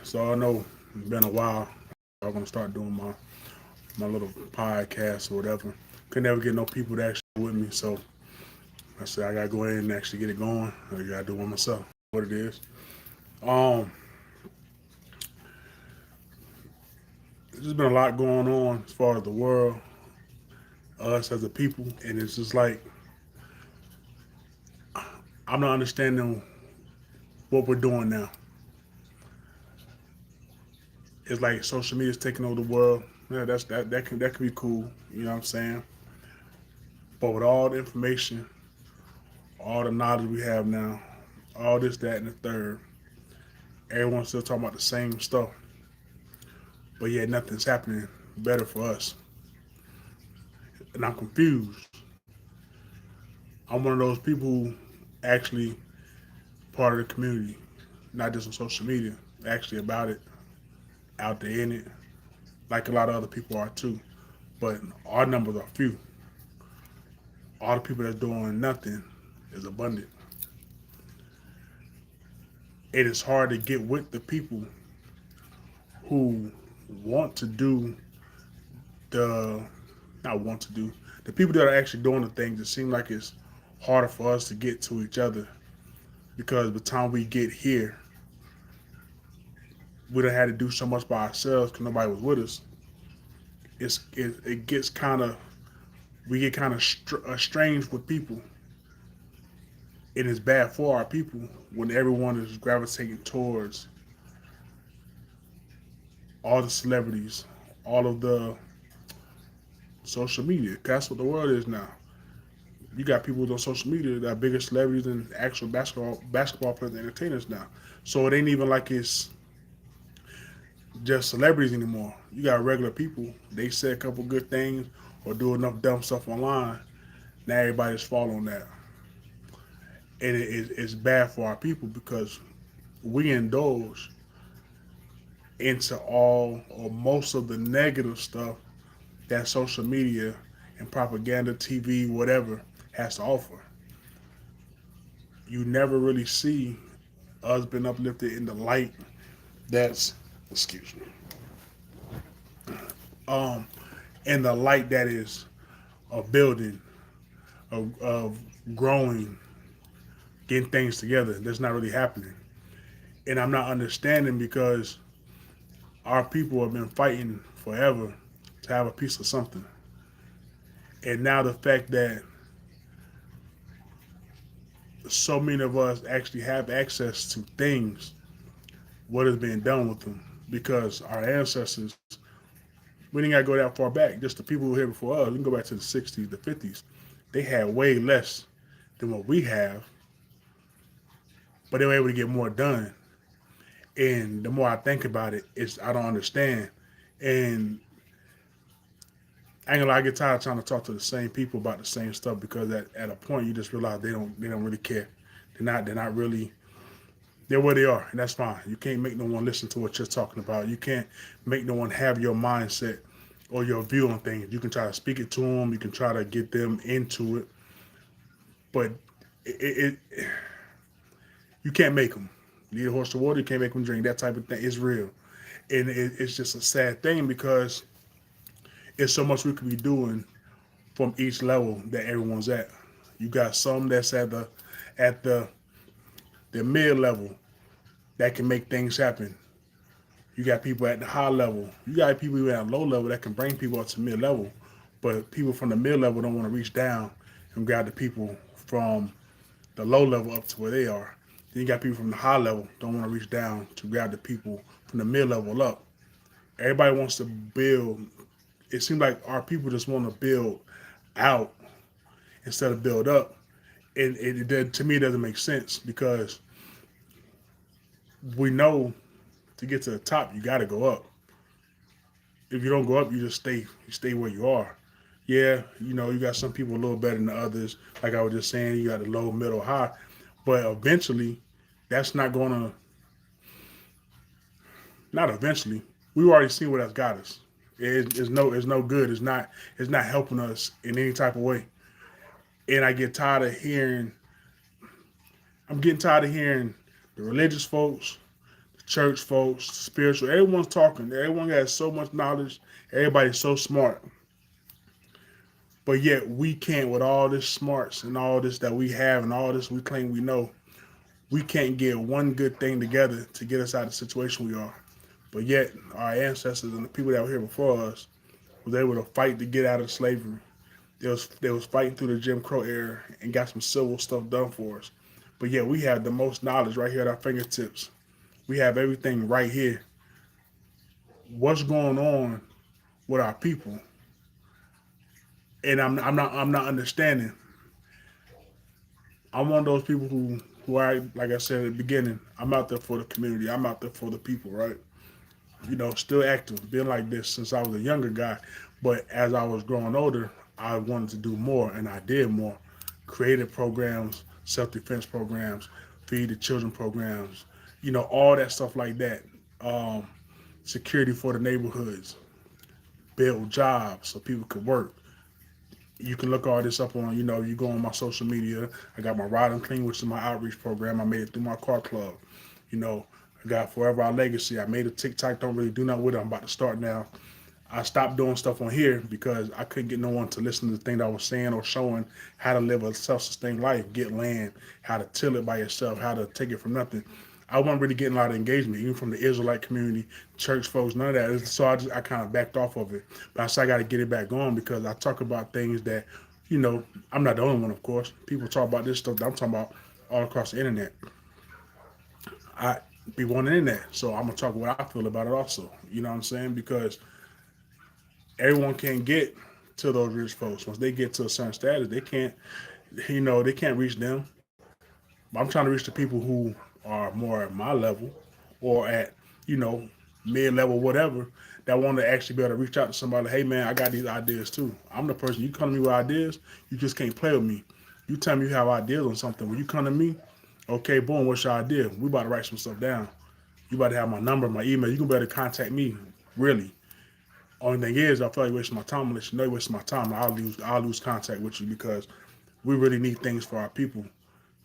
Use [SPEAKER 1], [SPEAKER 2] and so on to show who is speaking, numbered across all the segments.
[SPEAKER 1] So I know it's been a while. I'm gonna start doing my little podcast or whatever. Could never get no people to actually with me, so I said I gotta go ahead and actually get it going. I gotta do it myself. What it is. Um, there's been a lot going on as far as the world, us as a people, and it's just like I'm not understanding what we're doing now. It's like social media is taking over the world. Yeah, that can be cool. You know what I'm saying? But with all the information, all the knowledge we have now, all this, that, and the third, everyone's still talking about the same stuff, but yet nothing's happening better for us. And I'm confused. I'm one of those people who actually part of the community, not just on social media, actually about it, out there in it, like a lot of other people are too. But our numbers are few. All the people that's doing nothing is abundant. It is hard to get with the people who want to do the not want to do the people that are actually doing the things. It seems like it's harder for us to get to each other because by the time we get here, we done had to do so much by ourselves because nobody was with us. It gets kind of we get kind of estranged with people, and it's bad for our people when everyone is gravitating towards all the celebrities, all of the social media. That's what the world is now. You got people on social media that are bigger celebrities than actual basketball players and entertainers now. So it ain't even like it's just celebrities anymore. You got regular people. They say a couple good things or do enough dumb stuff online. Now everybody's following that, and it's bad for our people because we indulge into all or most of the negative stuff that social media and propaganda, TV, whatever has to offer. You never really see us being uplifted in the light that's excuse me um in the light that is of building, of growing, getting things together. That's not really happening, and I'm not understanding because our people have been fighting forever to have a piece of something, and now the fact that so many of us actually have access to things, what is being done with them, because our ancestors, we didn't gotta go that far back. Just the people who were here before us, we can go back to the 60s, the 50s. They had way less than what we have, but they were able to get more done. And the more I think about it, it's I don't understand. And I ain't gonna lie, I get tired of trying to talk to the same people about the same stuff because at a point you just realize they don't really care. They're not really they're where they are, and that's fine. You can't make no one listen to what you're talking about. You can't make no one have your mindset or your view on things. You can try to speak it to them. You can try to get them into it, but it you can't make them. You need a horse to water. You can't make them drink. That type of thing is real, and it's just a sad thing because it's so much we could be doing from each level that everyone's at. You got some that's at the mid level that can make things happen. You got people at the high level. You got people at a low level that can bring people up to mid level. But people from the mid level don't want to reach down and grab the people from the low level up to where they are. Then you got people from the high level don't want to reach down to grab the people from the mid level up. Everybody wants to build. It seems like our people just want to build out instead of build up. And to me, it doesn't make sense because we know to get to the top, you got to go up. If you don't go up, you just stay where you are. Yeah, you got some people a little better than others. Like I was just saying, you got the low, middle, high, but eventually, that's not gonna. Not eventually. We've already seen where that's got us. It's no good. It's not helping us in any type of way. And I get tired of hearing. I'm getting tired of hearing the religious folks, church folks, spiritual. Everyone's talking. Everyone has so much knowledge. Everybody's so smart. But yet we can't, with all this smarts and all this that we have and all this we claim we know, we can't get one good thing together to get us out of the situation we are. But yet our ancestors and the people that were here before us was able to fight to get out of slavery. They was fighting through the Jim Crow era and got some civil stuff done for us. But yet we have the most knowledge right here at our fingertips. We have everything right here. What's going on with our people? And I'm not understanding. I'm one of those people who I, like I said at the beginning, I'm out there for the community. I'm out there for the people, right? Still active, been like this since I was a younger guy. But as I was growing older, I wanted to do more, and I did more. Creative programs, self-defense programs, feed the children programs, all that stuff like that. Um, Security for the neighborhoods, build jobs so people could work. You can look all this up on, you go on my social media. I got my Ride and Clean, which is my outreach program. I made it through my car club. You know, I got Forever Our Legacy. I made a TikTok, don't really do nothing with it. I'm about to start now. I stopped doing stuff on here because I couldn't get no one to listen to the thing that I was saying or showing how to live a self-sustained life, get land, how to till it by yourself, how to take it from nothing. I wasn't really getting a lot of engagement, even from the Israelite community, church folks, none of that. So I kind of backed off of it. But I said I got to get it back going because I talk about things that, I'm not the only one, of course. People talk about this stuff that I'm talking about all across the internet. I be on the internet, so I'm gonna talk what I feel about it also. You know what I'm saying? Because everyone can't get to those rich folks. Once they get to a certain status, they can't, they can't reach them. I'm trying to reach the people who are more at my level or at, you know, mid level, whatever, that want to actually be able to reach out to somebody. Hey, man, I got these ideas too. I'm the person. You come to me with ideas, you just can't play with me. You tell me you have ideas on something. When you come to me, okay, boom, what's your idea? We about to write some stuff down. You about to have my number, my email. You can better contact me, really. Only thing is, I feel like you're wasting my time. I'm gonna let you know you're wasting my time. I'll lose contact with you because we really need things for our people,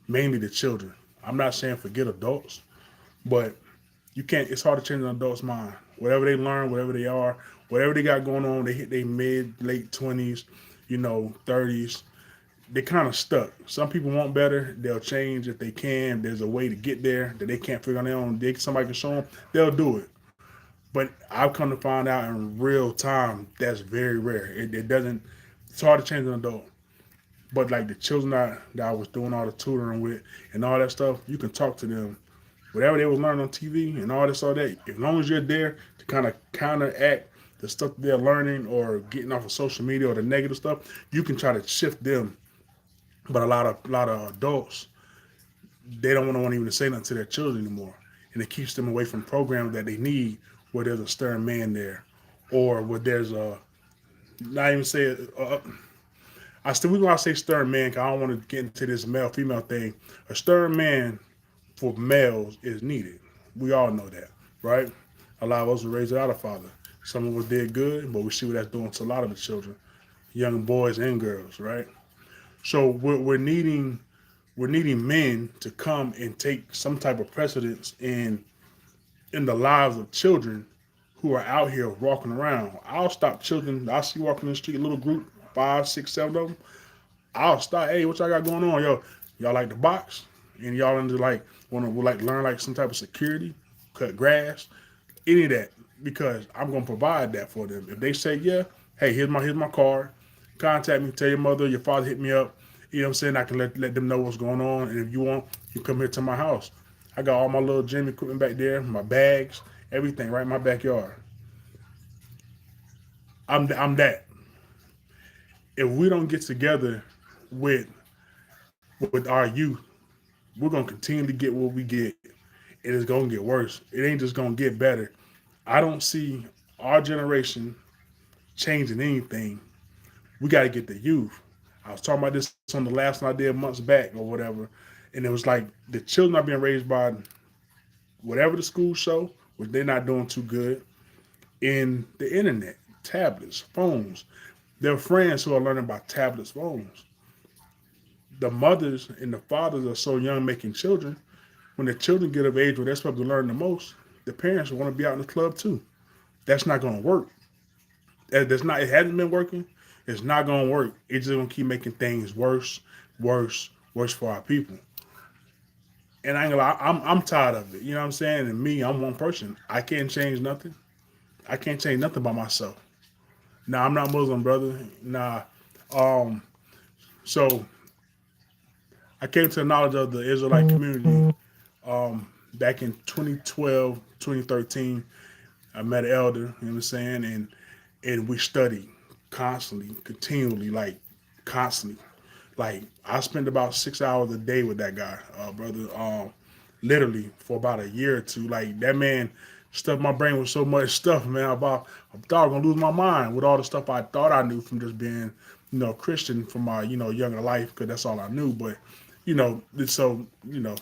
[SPEAKER 1] mainly the children. I'm not saying forget adults, but you can't. It's hard to change an adult's mind. Whatever they learn, whatever they are, whatever they got going on, they hit their mid, late 20s, 30s. They kind of stuck. Some people want better. They'll change if they can. There's a way to get there that they can't figure on their own. Somebody can show them. They'll do it. But I've come to find out in real time that's very rare. It doesn't. It's hard to change an adult. But like the children that I was doing all the tutoring with and all that stuff, you can talk to them. Whatever they was learning on TV and all that, as long as you're there to kind of counteract the stuff that they're learning or getting off of social media or the negative stuff, you can try to shift them. But a lot of adults, they don't want to even say nothing to their children anymore, and it keeps them away from programs that they need where there's a stern man there, or where there's a not even say I still we gonna say stern man because I don't want to get into this male female thing. A stern man for males is needed. We all know that, right? A lot of us were raised without a father. Some of us did good, but we see what that's doing to a lot of the children, young boys and girls, right? So we're needing men to come and take some type of precedence in the lives of children who are out here walking around. I'll stop children I see walking in the street, a little group, 5, 6, 7 of them. I'll stop. Hey, what y'all got going on, yo? Y'all like to box, and y'all into like want to like learn like some type of security, cut grass, any of that, because I'm gonna provide that for them. If they say yeah, hey, here's my card. Contact me. Tell your mother, your father hit me up. You know what I'm saying? I can let them know what's going on, and if you want, you come here to my house. I got all my little gym equipment back there, my bags, everything right in my backyard. I'm that. If we don't get together with with our youth, we're gonna continue to get what we get. It is gonna get worse. It ain't just gonna get better. I don't see our generation changing anything. We got to get the youth. I was talking about this on the last one I did months back or whatever, and it was like the children are being raised by whatever the school show, which they're not doing too good, in the internet, tablets, phones. Their friends who are learning about tablets, phones. The mothers and the fathers are so young making children. When the children get of age where they're supposed to learn the most, the parents want to be out in the club too. That's not going to work. That's not. It hasn't been working. It's not going to work. It's just going to keep making things worse, worse, worse for our people. And I ain't gonna lie, I'm tired of it. You know what I'm saying? And me, I'm one person. I can't change nothing. I can't change nothing by myself. Nah, I'm not Muslim, brother. Nah. Um. So I came to the knowledge of the Israelite community back in 2012, 2013. I met an elder, you know what I'm saying? And we studied constantly, continually, like constantly. Like I spent about 6 hours a day with that guy, brother. Literally for about a year or two. Like that man stuffed my brain with so much stuff, man. I thought I was gonna lose my mind with all the stuff I thought I knew from just being, Christian from my, younger life, because that's all I knew. But, so no,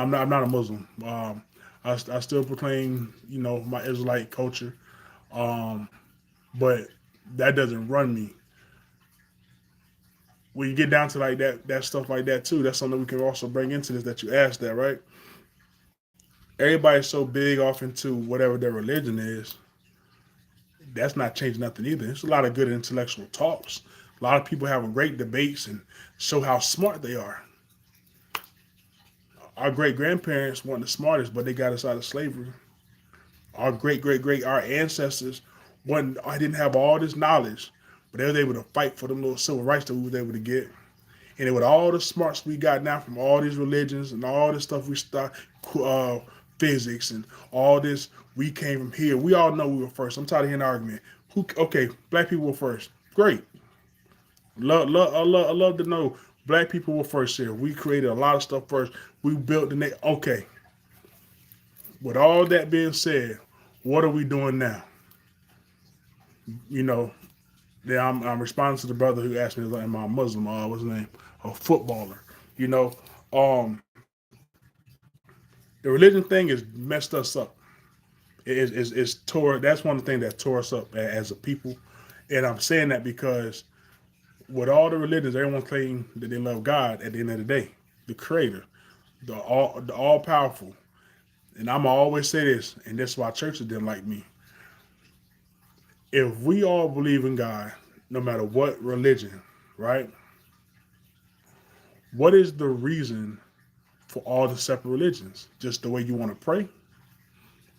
[SPEAKER 1] I'm not a Muslim. I still proclaim, my Israelite culture, um, but that doesn't run me. When you get down to like that stuff like that too, that's something we can also bring into this that you asked that, right? Everybody's so big off into whatever their religion is. That's not changing nothing either. There's a lot of good intellectual talks. A lot of people having great debates and show how smart they are. Our great grandparents weren't the smartest, but they got us out of slavery. Our our ancestors wasn't. I didn't have all this knowledge, but they was able to fight for them little civil rights that we was able to get. And with all the smarts we got now from all these religions and all this stuff we start, uh, physics and all this, we came from here. We all know we were first. I'm tired of hearing the argument. Okay, black people were first. Great. I love to know black people were first here. We created a lot of stuff first. We built the next. Okay. With all that being said, what are we doing now? You know, I'm responding to the brother who asked me, am I Muslim? What's his name? A footballer. You know, um, the religion thing has messed us up. It's tore. That's one of the things that tore us up as a people. And I'm saying that because with all the religions, everyone claims that they love God at the end of the day, the Creator, the all powerful. And I'm always say this, and that's why churches didn't like me. If we all believe in God, no matter what religion, right? What is the reason for all the separate religions? Just the way you want to pray?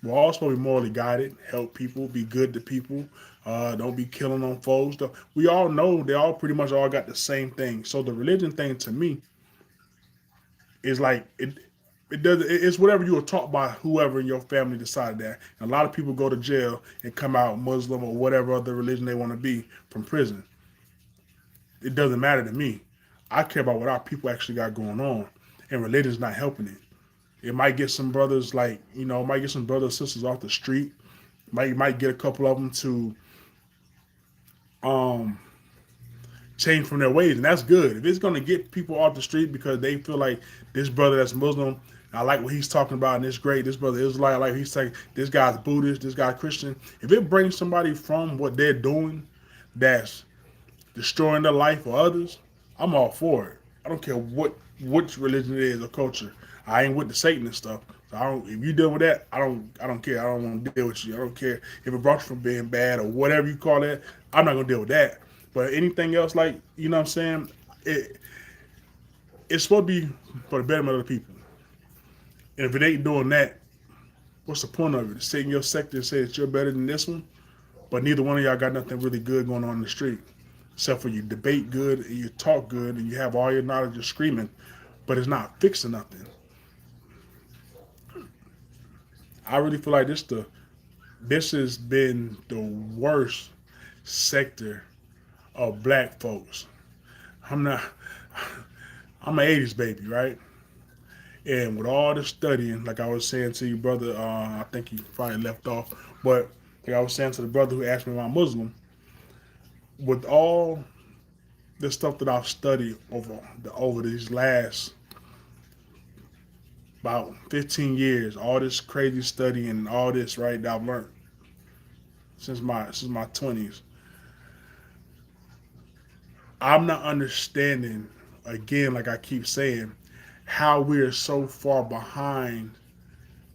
[SPEAKER 1] We're all supposed to be morally guided, help people, be good to people, don't be killing on foes. We all know they all pretty much all got the same thing. So the religion thing to me is like it does it's whatever you were taught by whoever in your family decided that. And a lot of people go to jail and come out Muslim or whatever other religion they want to be from prison. It doesn't matter to me. I care about what our people actually got going on, and religion's not helping it. It might get some brothers might get some brothers and sisters off the street. Might get a couple of them to um change from their ways, and that's good. If it's gonna get people off the street because they feel like this brother that's Muslim, I like what he's talking about, and it's great. This brother Israelite, I like he's saying this guy's Buddhist, this guy's Christian. If it brings somebody from what they're doing, that's destroying their life for others, I'm all for it. I don't care which religion it is or culture. I ain't with the Satan stuff. So I don't. If you deal with that, I don't care. I don't want to deal with you. I don't care if it brought you from being bad or whatever you call that. I'm not gonna deal with that. But anything else, like what I'm saying, it it's supposed to be for the betterment of the people. And if it ain't doing that, what's the point of it? To sit in your sector and say that you're better than this one, but neither one of y'all got nothing really good going on in the street. Except for you debate good and you talk good and you have all your knowledge of screaming, but it's not fixing nothing. I really feel like this has been the worst sector of black folks. I'm not I'm an 80s baby, right? And with all the studying, like I was saying to you, brother, I think you probably left off, but like I was saying to the brother who asked me about Muslim, with all the stuff that I've studied over these last about 15 years, all this crazy studying and all this, right, that I've learned since my 20s, I'm not understanding, again, like I keep saying, how we're so far behind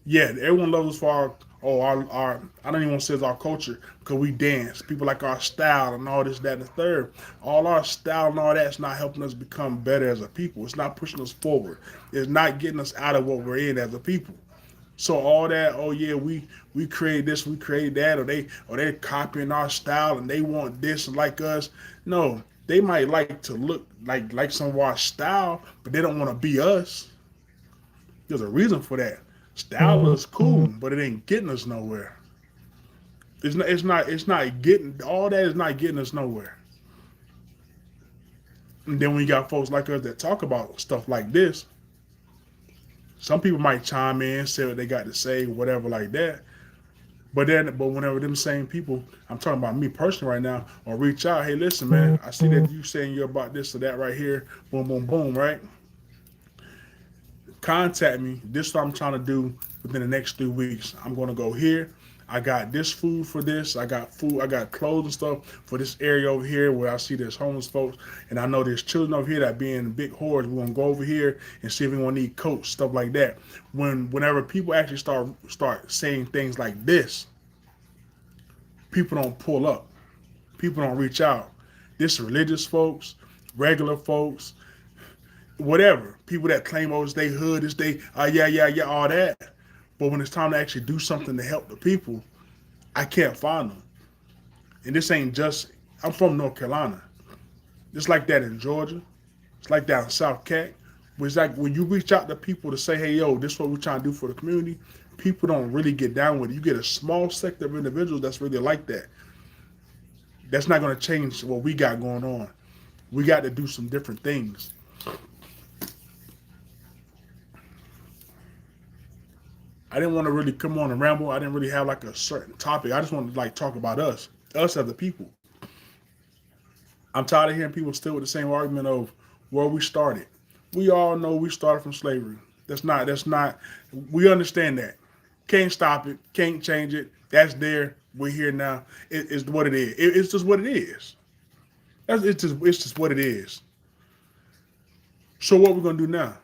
[SPEAKER 1] Yeah, everyone loves us for our I don't even want to say it's our culture because we dance. People like our style and all this, that, and the third. All our style and all that's not helping us become better as a people. It's not pushing us forward. It's not getting us out of what we're in as a people. So all that, oh yeah, we create this, we create that, or they're copying our style and they want this like us. No, they might like to look like some of our style, but they don't want to be us. There's a reason for that. Style is cool, but it ain't getting us nowhere. It's not getting all that is not getting us nowhere. And then when you got folks like us that talk about stuff like this, some people might chime in, say what they got to say, whatever like that. But whenever them same people, I'm talking about me personally right now, or reach out, hey, listen, man, I see that you saying you're about this or that right here, boom, boom, boom, right? Contact me. This is what I'm trying to do within the next 3 weeks. I'm gonna go here. I got this food for this. I got food. I got clothes and stuff for this area over here where I see there's homeless folks, and I know there's children over here that be in big hordes. We're gonna go over here and see if we gonna need coats, stuff like that. Whenever people actually start saying things like this, people don't pull up. People don't reach out. This religious folks, regular folks, whatever. People that claim, oh, it's they hood, it's they, yeah, yeah, yeah, all that. But when it's time to actually do something to help the people, I can't find them. And this ain't just, I'm from North Carolina. It's like that in Georgia. It's like that in South Cat. But it's like when you reach out to people to say, hey, yo, this is what we're trying to do for the community, people don't really get down with it. You get a small sector of individuals that's really like that. That's not going to change what we got going on. We got to do some different things. I didn't want to really come on and ramble. I didn't really have like a certain topic. I just wanted to like talk about us as the people. I'm tired of hearing people still with the same argument of where we started. We all know we started from slavery. That's not, we understand that. Can't stop it, can't change it. That's there. We're here now. It's what it is. It's just what it is. It's just what it is. So what we're gonna do now?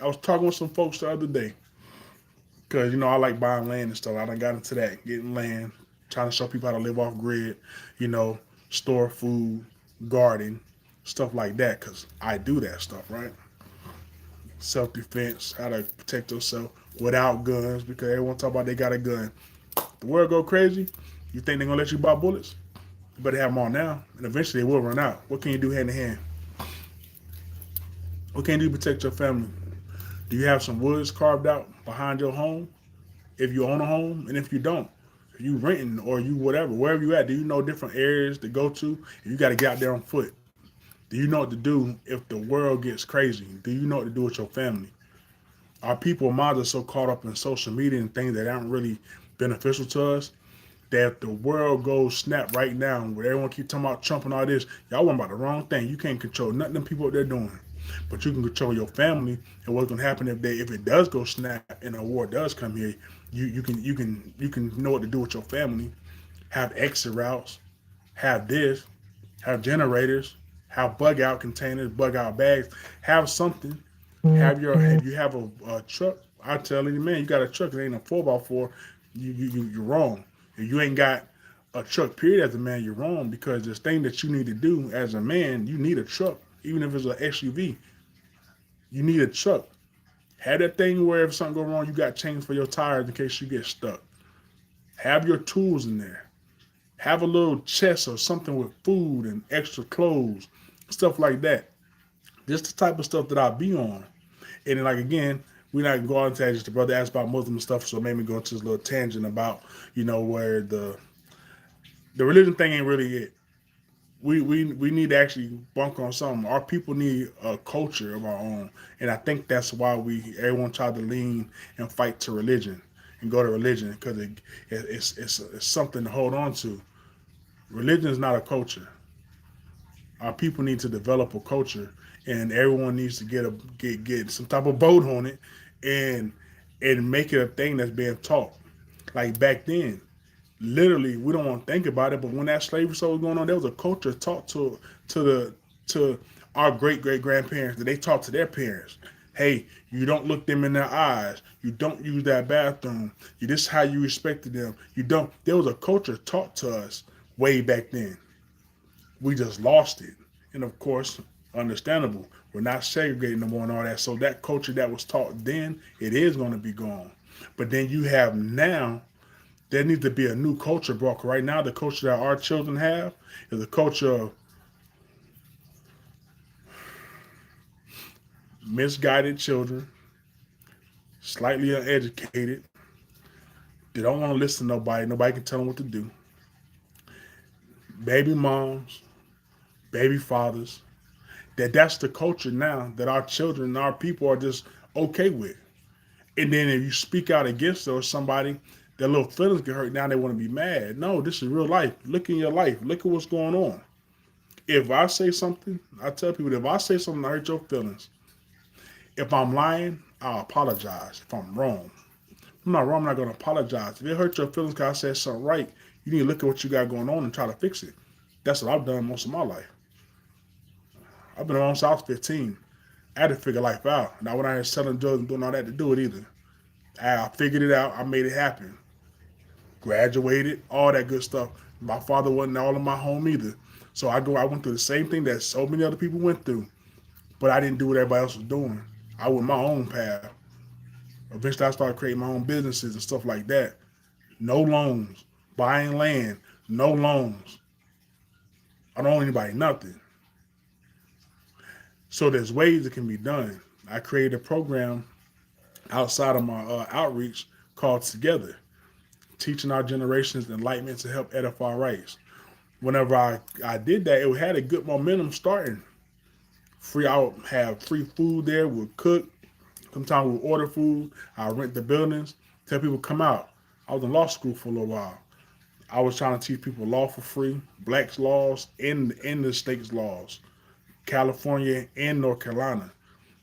[SPEAKER 1] I was talking with some folks the other day because I like buying land and stuff. I done got into that, getting land, trying to show people how to live off grid, you know, store food, garden, stuff like that. Because I do that stuff, right? Self defense, how to protect yourself without guns. Because everyone talk about they got a gun. The world go crazy. You think they're gonna let you buy bullets? You better have them all now, and eventually they will run out. What can you do hand in hand? What can you do to protect your family? Do you have some woods carved out behind your home? If you own a home, and if you don't, if you renting or you whatever, wherever you at, do you know different areas to go to? If you got to get out there on foot, do you know what to do if the world gets crazy? Do you know what to do with your family? Our people minds are so caught up in social media and things that aren't really beneficial to us that if the world goes snap right now, where everyone keep talking about Trump and all this, y'all want about the wrong thing. You can't control nothing them people what they're doing, but you can control your family and what's gonna happen if it does go snap and a war does come here. You can know what to do with your family. Have exit routes. Have this. Have generators. Have bug out containers. Bug out bags. Have something. If you have a truck, I tell you, man, you got a truck. It ain't a 4x4. You're wrong. If you ain't got a truck, period, as a man, you're wrong because this thing that you need to do as a man, you need a truck, even if it's an SUV. You need a truck. Have that thing where if something go wrong, you got chains for your tires in case you get stuck. Have your tools in there. Have a little chest or something with food and extra clothes, stuff like that. This the type of stuff that I be on. And then, like again, we're not going to go on tangents. The brother asked about Muslim stuff, so it made me go into this little tangent about, where the religion thing ain't really it. We need to actually bunk on something. Our people need a culture of our own, and I think that's why everyone tried to lean and fight to religion and go to religion because it's something to hold on to. Religion is not a culture. Our people need to develop a culture, and everyone needs to get some type of boat on it, and make it a thing that's being taught. Like back then, literally, we don't want to think about it, but when that slavery stuff was going on, there was a culture taught to our great grandparents that they taught to their parents. Hey, you don't look them in their eyes. You don't use that bathroom. You This is how you respected them. You don't. There was a culture taught to us way back then. We just lost it. And of course, understandable. We're not segregating no more and all that. So that culture that was taught then, it is going to be gone. But then you have now, there needs to be a new culture brought. Right now, the culture that our children have is a culture of misguided children, slightly uneducated. They don't want to listen to nobody. Nobody can tell them what to do. Baby moms, baby fathers. That's the culture now that our children and our people are just okay with. And then if you speak out against it or somebody, their little feelings get hurt. Now they want to be mad. No, this is real life. Look in your life. Look at what's going on. If I say something, I tell people, if I say something that hurt your feelings, if I'm lying, I'll apologize. If I'm wrong, I'm not wrong. I'm not going to apologize. If it hurt your feelings because I said something right, you need to look at what you got going on and try to fix it. That's what I've done most of my life. I've been around since I was 15. I had to figure life out. Now when I was selling drugs and doing all that to do it either. I figured it out. I made it happen. Graduated, all that good stuff. My father wasn't all in my home either. So I went through the same thing that so many other people went through. But I didn't do what everybody else was doing. I went my own path. Eventually I started creating my own businesses and stuff like that. No loans. Buying land. No loans. I don't owe anybody nothing. So there's ways it can be done. I created a program outside of my outreach called Together, teaching our generations enlightenment to help edify rights. Whenever I did that, it had a good momentum starting. I would have free food there. We'll cook. Sometimes we'll order food. I'll rent the buildings. Tell people come out. I was in law school for a little while. I was trying to teach people law for free, blacks laws, in the state's laws, California and North Carolina.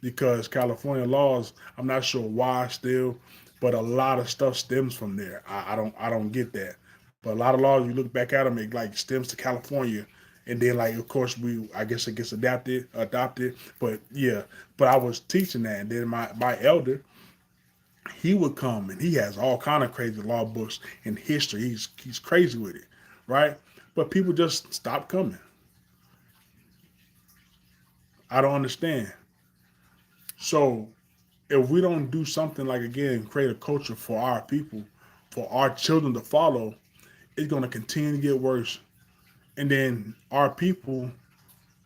[SPEAKER 1] Because California laws, I'm not sure why still, but a lot of stuff stems from there. I don't get that. But a lot of laws, you look back at them, it like stems to California, and then like of course I guess it gets adopted. But yeah, but I was teaching that, and then my elder, he would come and he has all kind of crazy law books and history. He's crazy with it, right? But people just stop coming. I don't understand. So if we don't do something like again create a culture for our people, for our children to follow, it's going to continue to get worse. And then our people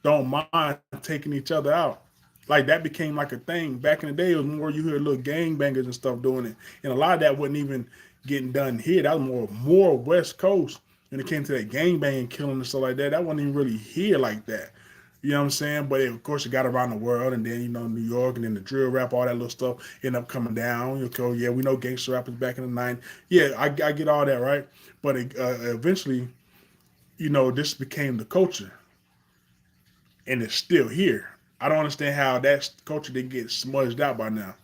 [SPEAKER 1] don't mind taking each other out. Like that became like a thing. Back in the day, it was more you hear little gang bangers and stuff doing it. And a lot of that wasn't even getting done here. That was more West Coast when it came to that gang banging, killing and stuff like that. That wasn't even really here like that. You know what I'm saying? But of course, it got around the world, and then New York, and then the drill rap, all that little stuff ended up coming down. Okay, yeah, we know gangster rappers back in the '90s. Yeah, I get all that, right? But eventually, this became the culture, and it's still here. I don't understand how that culture didn't get smudged out by now.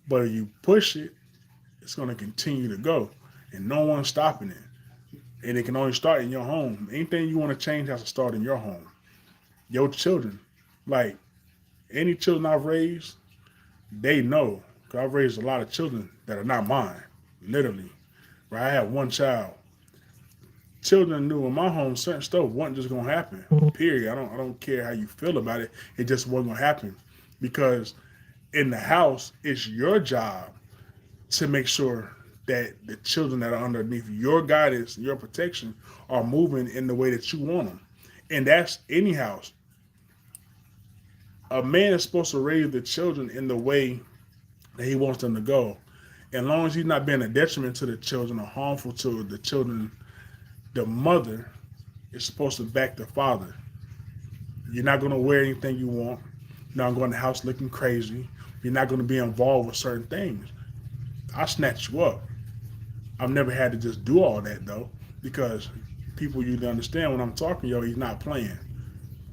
[SPEAKER 1] But if you push it, it's going to continue to go, and no one's stopping it. And it can only start in your home. Anything you want to change has to start in your home. Your children, like any children I've raised, they know. Cause I've raised a lot of children that are not mine, literally. Right? I have one child. Children knew in my home certain stuff wasn't just gonna happen. Period. I don't care how you feel about it. It just wasn't gonna happen because in the house, it's your job to make sure that the children that are underneath your guidance, your protection, are moving in the way that you want them. And that's any house. A man is supposed to raise the children in the way that he wants them to go. As long as he's not being a detriment to the children or harmful to the children, the mother is supposed to back the father. You're not going to wear anything you want. You're not going to the house looking crazy. You're not going to be involved with certain things. I snatch you up. I've never had to just do all that though, because people usually understand when I'm talking, he's not playing.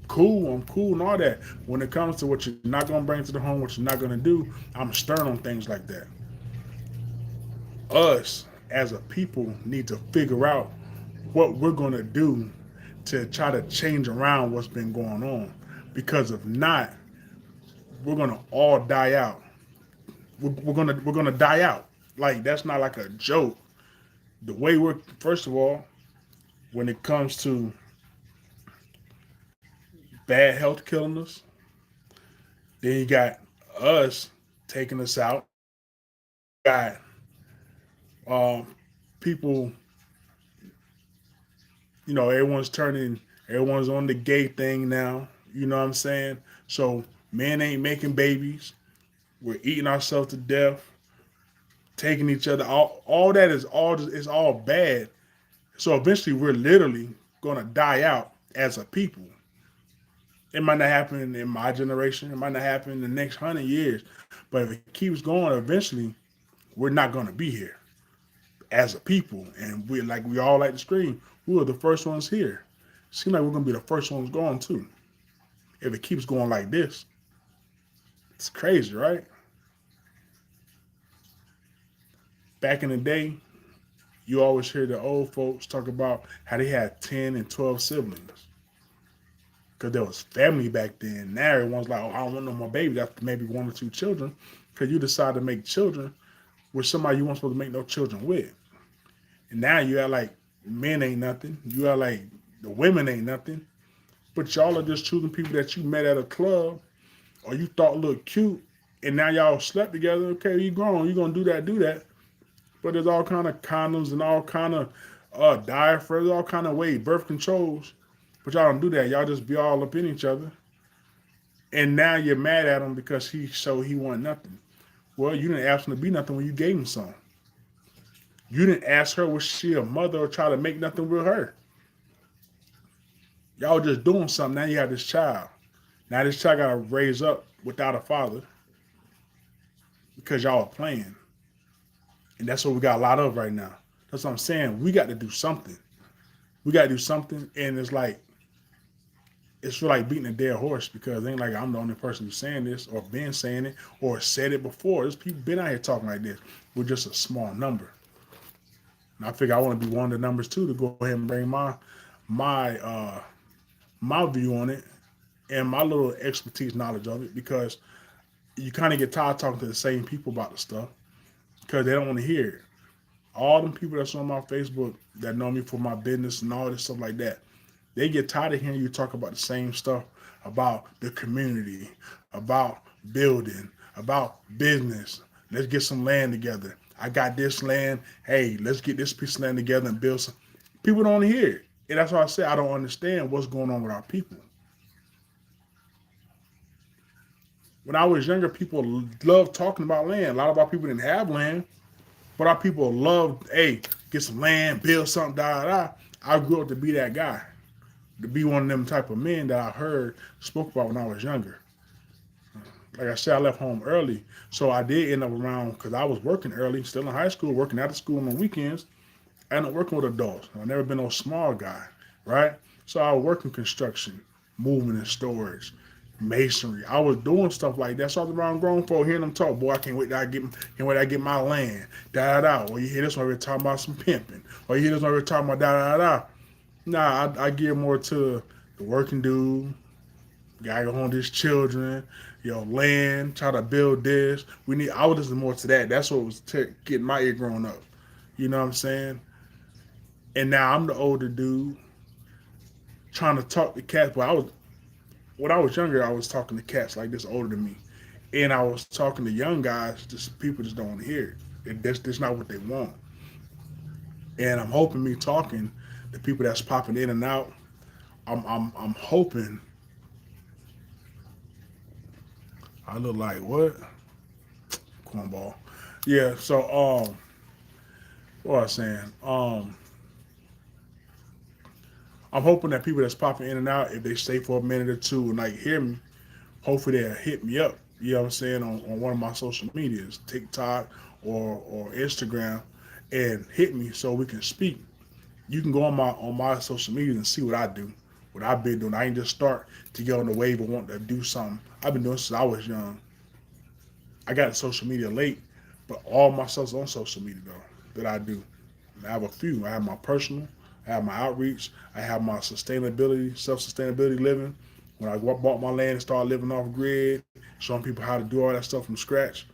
[SPEAKER 1] Cool, I'm cool and all that. When it comes to what you're not gonna bring to the home, what you're not gonna do, I'm stern on things like that. Us as a people need to figure out what we're gonna do to try to change around what's been going on. Because if not, we're gonna all die out. We're gonna die out. Like that's not like a joke. The way we're first of all, when it comes to bad health killing us, then you got us taking us out. Got um, people, everyone's on the gay thing now. You know what I'm saying? So men ain't making babies. We're eating ourselves to death, taking each other. All that is all bad. So eventually, we're literally gonna die out as a people. It might not happen in my generation. It might not happen in the next 100 years. But if it keeps going, eventually, we're not gonna be here as a people. And we all like to scream, we were the first ones here. Seems like we're gonna be the first ones going too. If it keeps going like this, it's crazy, right? Back in the day, you always hear the old folks talk about how they had 10 and 12 siblings. Because there was family back then. Now everyone's like, oh, I don't want no more babies after maybe one or two children. Because you decide to make children with somebody you weren't supposed to make no children with. And now you act like men ain't nothing. You act like the women ain't nothing. But y'all are just choosing people that you met at a club or you thought looked cute. And now y'all slept together. Okay, you grown. You going to do that. But there's all kind of condoms and all kind of diaphragms, all kind of ways, birth controls. But y'all don't do that. Y'all just be all up in each other. And now you're mad at him because he want nothing. Well, you didn't ask him to be nothing when you gave him some. You didn't ask her was she a mother or try to make nothing with her. Y'all just doing something. Now you have this child. Now this child got to raise up without a father because y'all are playing. And that's what we got a lot of right now. That's what I'm saying. We got to do something. We got to do something. And it's like beating a dead horse because it ain't like I'm the only person who's saying this or been saying it or said it before. There's people been out here talking like this. We're just a small number. And I figure I want to be one of the numbers too to go ahead and bring my my view on it and my little expertise knowledge of it because you kind of get tired talking to the same people about the stuff because they don't want to hear it. All them people that's on my Facebook that know me for my business and all this stuff like that, they get tired of hearing you talk about the same stuff about the community, about building, about business. Let's get some land together. I got this land. Hey, let's get this piece of land together and build some. People don't hear it. And that's why I say I don't understand what's going on with our people. When I was younger, people loved talking about land. A lot of our people didn't have land, but our people loved, hey, get some land, build something, da da da. I grew up to be that guy, to be one of them type of men that I heard spoke about when I was younger. Like I said, I left home early, so I did end up around because I was working early, still in high school, working after school on the weekends. I ended up working with adults. I've never been no small guy, right? So I was working construction, moving and storage, masonry. I was doing stuff like that. So I was around grown folk hearing them talk. Boy, I can't wait till I get my land. Da da da. Or you hear this one, we're talking about some pimping. Or you hear this one, we're talking about da da da. Nah, I gear more to the working dude. Gotta go home to his children, land, try to build this. I was listening more to that. That's what was getting my ear growing up. You know what I'm saying? And now I'm the older dude trying to talk to cats. But when I was younger, I was talking to cats like this older than me. And I was talking to young guys, just people just don't want to hear it. That's not what they want. And I'm hoping me talking to people that's popping in and out, I'm hoping I look like what? Cornball. Yeah, so what was I saying? I'm hoping that people that's popping in and out, if they stay for a minute or two and like hear me, hopefully they'll hit me up, you know what I'm saying, on one of my social medias, TikTok or Instagram, and hit me so we can speak. You can go on my social media and see what I do, what I've been doing. I ain't just start to get on the wave and want to do something. I've been doing since I was young. I got social media late, but all my stuff's on social media though that I do. I have a few. I have my personal, I have my outreach, I have my sustainability, self-sustainability living. When I bought my land and started living off grid, showing people how to do all that stuff from scratch.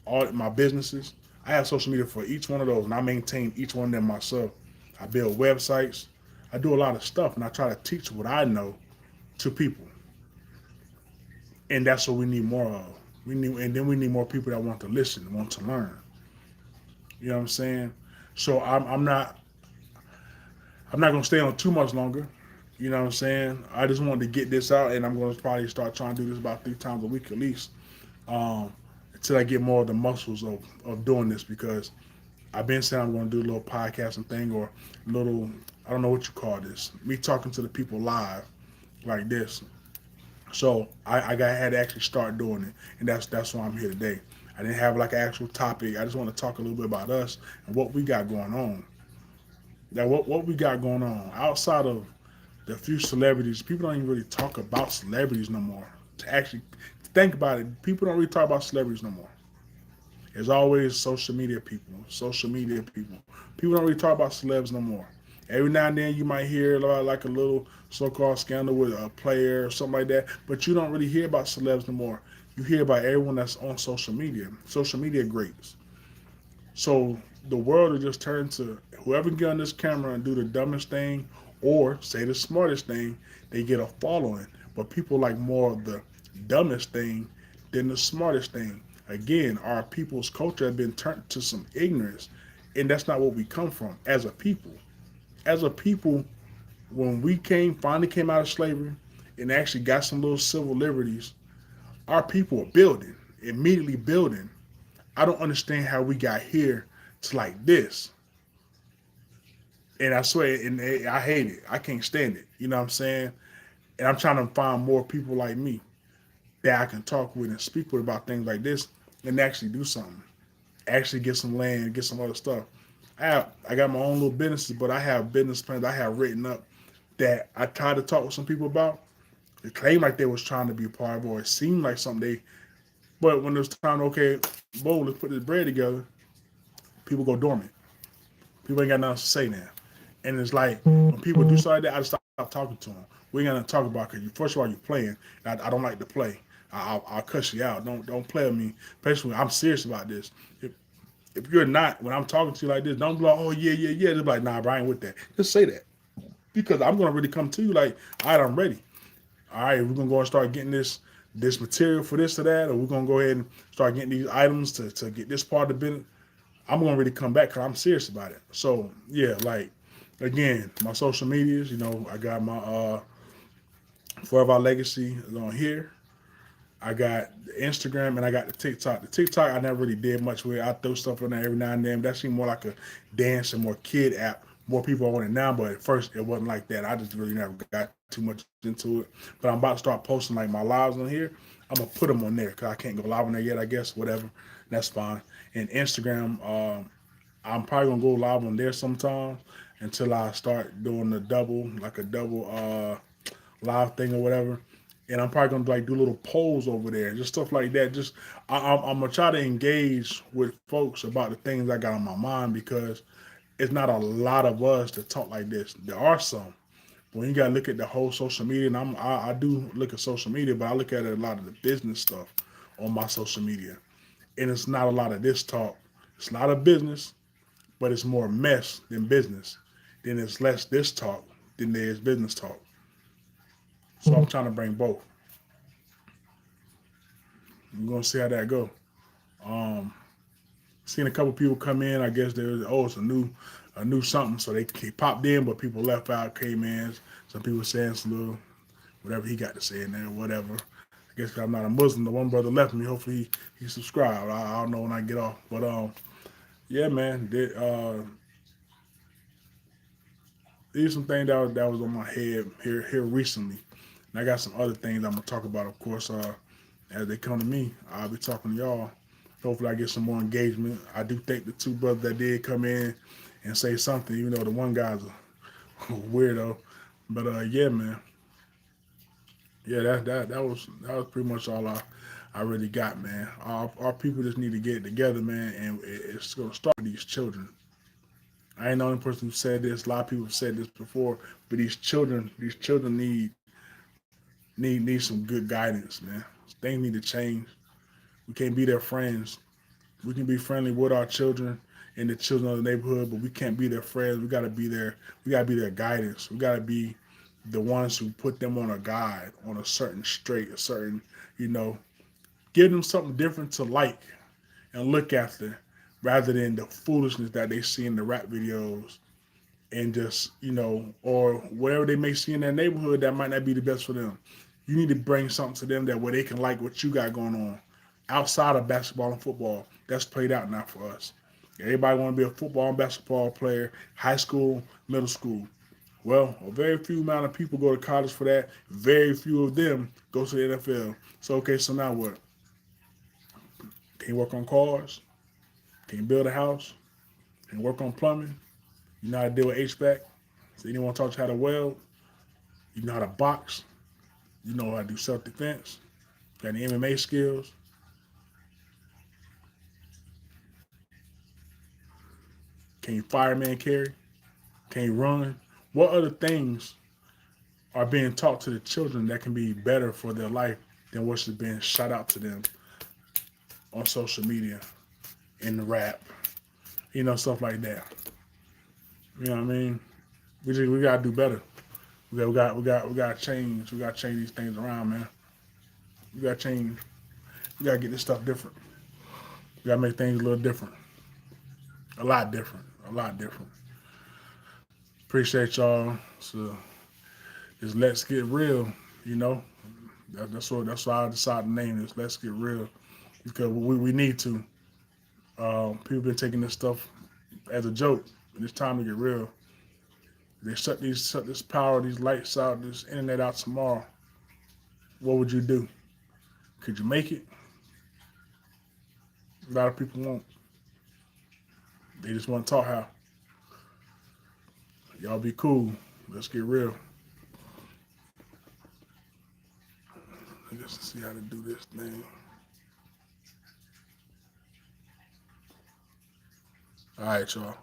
[SPEAKER 1] All my businesses, I have social media for each one of those, and I maintain each one of them myself. I build websites. I do a lot of stuff, and I try to teach what I know to people, and that's what we need more of. And then we need more people that want to listen, want to learn. You know what I'm saying? So I'm not gonna stay on too much longer. You know what I'm saying? I just wanted to get this out, and I'm gonna probably start trying to do this about 3 times a week at least, um, until I get more of the muscles of doing this. Because I've been saying I'm gonna do a little podcasting thing or little, I don't know what you call this, me talking to the people live like this. So had to actually start doing it, and that's why I'm here today. I didn't have like an actual topic. I just want to talk a little bit about us and what we got going on. Now, what we got going on outside of the few celebrities, people don't even really talk about celebrities no more. To actually think about it, people don't really talk about celebrities no more. There's always social media people, social media people. People don't really talk about celebs no more. Every now and then you might hear about like a little so-called scandal with a player or something like that, but you don't really hear about celebs no more. You hear about everyone that's on social media greats. So the world will just turn to whoever can get on this camera and do the dumbest thing or say the smartest thing, they get a following. But people like more of the dumbest thing than the smartest thing. Again, our people's culture has been turned to some ignorance, and that's not what we come from as a people. As a people, when we finally came out of slavery and actually got some little civil liberties, our people were building, immediately building. I don't understand how we got here to like this. And I swear, and I hate it. I can't stand it. You know what I'm saying? And I'm trying to find more people like me that I can talk with and speak with about things like this and actually do something. Actually get some land, get some other stuff. I got my own little businesses, but I have business plans I have written up that I tried to talk with some people about. They claimed like they was trying to be a part of, or it seemed like something but when it was time, okay, boy, let's put this bread together, people go dormant. People ain't got nothing to say now. And it's like, when people do something like that, I just stop talking to them. We ain't got nothing to talk about because, first of all, you're playing. I don't like to play. I'll cuss you out. Don't play with me. Especially when I'm serious about this. If you're not, when I'm talking to you like this, don't be like, oh, yeah, yeah, yeah. Just be like, nah, bro, I ain't with that. Just say that. Because I'm going to really come to you like, all right, I'm ready. All right, we're going to go and start getting this material for this or that, or we're going to go ahead and start getting these items to get this part of the business. I'm going to really come back because I'm serious about it. So, yeah, like, again, my social medias, I got my Forever Our Legacy is on here. I got the Instagram and I got the TikTok. The TikTok I never really did much with. I throw stuff on there every now and then. That seemed more like a dance and more kid app. More people are on it now, but at first it wasn't like that. I just really never got too much into it. But I'm about to start posting like my lives on here. I'm gonna put them on there because I can't go live on there yet. I guess whatever. That's fine. And Instagram, I'm probably gonna go live on there sometimes until I start doing like a double live thing or whatever. And I'm probably gonna like do little polls over there, just stuff like that. Just I'm gonna try to engage with folks about the things I got on my mind because it's not a lot of us that talk like this. There are some. But when you gotta look at the whole social media, and I do look at social media, but I look at it a lot of the business stuff on my social media, and it's not a lot of this talk. It's a lot of business, but it's more mess than business. Then it's less this talk than there is business talk. So I'm trying to bring both. We're gonna see how that go. Um, Seen a couple people come in. I guess it's a new something. So they popped in, but people left out, came in. Some people saying some little whatever he got to say in there, whatever. I guess 'cause I'm not a Muslim. The one brother left me. Hopefully he subscribed. I don't know when I get off, but yeah, man. These some things that was on my head here recently, and I got some other things I'm gonna talk about, of course. As they come to me, I'll be talking to y'all. Hopefully, I get some more engagement. I do think the two brothers that did come in and say something, even though the one guy's a weirdo. But yeah, man, yeah, that was pretty much all I really got, man. Our people just need to get it together, man, and it's gonna start with these children. I ain't the only person who said this. A lot of people have said this before, but these children need some good guidance, man. Things need to change. We can't be their friends. We can be friendly with our children and the children of the neighborhood, but we can't be their friends. We gotta be their guidance. We gotta be the ones who put them on a guide, on a certain straight, a certain, you know, give them something different to like and look after rather than the foolishness that they see in the rap videos and just, or whatever they may see in their neighborhood that might not be the best for them. You need to bring something to them that where they can like what you got going on outside of basketball and football. That's played out now for us. Everybody want to be a football and basketball player, high school, middle school. Well, a very few amount of people go to college for that. Very few of them go to the NFL. So, okay, so now what? Can you work on cars? Can you build a house? Can you work on plumbing? You know how to deal with HVAC? So anyone taught you how to weld? You know how to box? You know how to do self-defense? Got any MMA skills? Can you fireman carry? Can you run? What other things are being taught to the children that can be better for their life than what's being shot out to them on social media, in the rap, stuff like that. You know what I mean? We gotta do better. We gotta change. We gotta change these things around, man. We gotta change. We gotta get this stuff different. We gotta make things a little different. A lot different. A lot different. Appreciate y'all. So just let's get real, you know. That's why I decided to name this. Let's get real. Because we need to. People been taking this stuff as a joke. And it's time to get real. They shut this power, these lights out, this internet out tomorrow. What would you do? Could you make it? A lot of people won't. They just want to talk how. Y'all be cool. Let's get real. Let's see how to do this thing. All right, y'all.